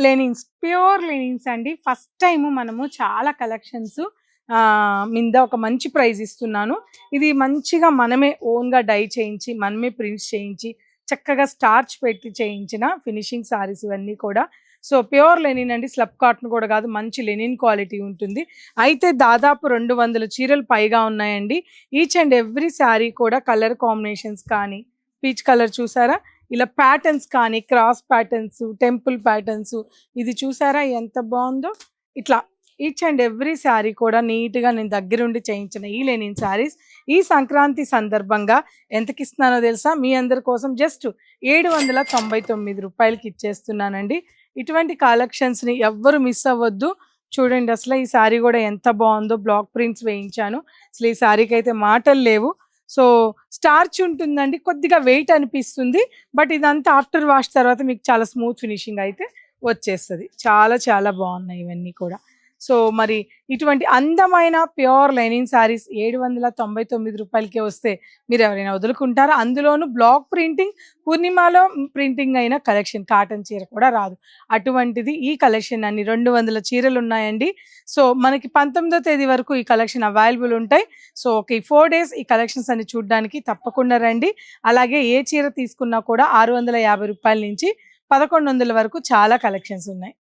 Linens, pure linens అండి. First time మనము చాలా కలెక్షన్స్ మీద ఒక మంచి ప్రైస్ ఇస్తున్నాను. ఇది మంచిగా మనమే ఓన్గా డై చేయించి, మనమే ప్రింట్స్ చేయించి, చక్కగా స్టార్చ్ పెట్టి చేయించిన ఫినిషింగ్ సారీస్ ఇవన్నీ కూడా. సో ప్యూర్ లెనిన్ అండి, స్లబ్ కాటన్ కూడా కాదు, మంచి లెనిన్ క్వాలిటీ ఉంటుంది. అయితే దాదాపు 200 చీరలు పైగా ఉన్నాయండి. ఈచ్ అండ్ ఎవ్రీ శారీ కూడా కలర్ కాంబినేషన్స్ కానీ, పీచ్ కలర్ చూసారా, ఇలా ప్యాటర్న్స్ కానీ, క్రాస్ ప్యాటర్న్స్, టెంపుల్ ప్యాటర్న్స్, ఇది చూసారా ఎంత బాగుందో. ఇట్లా ఈచ్ అండ్ ఎవ్రీ శారీ కూడా నీట్గా నేను దగ్గరుండి చేయించిన ఈ లెనిన్ శారీస్ ఈ సంక్రాంతి సందర్భంగా ఎంతకి ఇస్తున్నానో తెలుసా? మీ అందరి కోసం జస్ట్ 799 రూపాయలకి ఇచ్చేస్తున్నానండి. ఇటువంటి కలెక్షన్స్ని ఎవ్వరు మిస్ అవ్వద్దు. చూడండి అసలు ఈ శారీ కూడా ఎంత బాగుందో, బ్లాక్ ప్రింట్స్ వేయించాను. అసలు ఈ శారీకి అయితే మాటలు లేవు. సో స్టార్చ్ ఉంటుందండి, కొద్దిగా వెయిట్ అనిపిస్తుంది, బట్ ఇదంతా ఆఫ్టర్ వాష్ తర్వాత మీకు చాలా స్మూత్ ఫినిషింగ్ అయితే వచ్చేస్తుంది. చాలా చాలా బాగున్నాయి ఇవన్నీ కూడా. సో మరి ఇటువంటి అందమైన ప్యూర్ లెనిన్ శారీస్ 799 రూపాయలకే వస్తే మీరు ఎవరైనా వదులుకుంటారా? అందులోనూ బ్లాక్ ప్రింటింగ్, పూర్ణిమలో ప్రింటింగ్ అయిన కలెక్షన్, కాటన్ చీర కూడా రాదు. అటువంటిది ఈ కలెక్షన్ అన్ని 200 చీరలు ఉన్నాయండి. సో మనకి 19వ తేదీ వరకు ఈ కలెక్షన్ అవైలబుల్ ఉంటాయి. సో ఈ 4 డేస్ ఈ కలెక్షన్స్ అన్ని చూడడానికి తప్పకుండా రండి. అలాగే ఏ చీర తీసుకున్నా కూడా 650 రూపాయల నుంచి 1100 వరకు చాలా కలెక్షన్స్ ఉన్నాయి.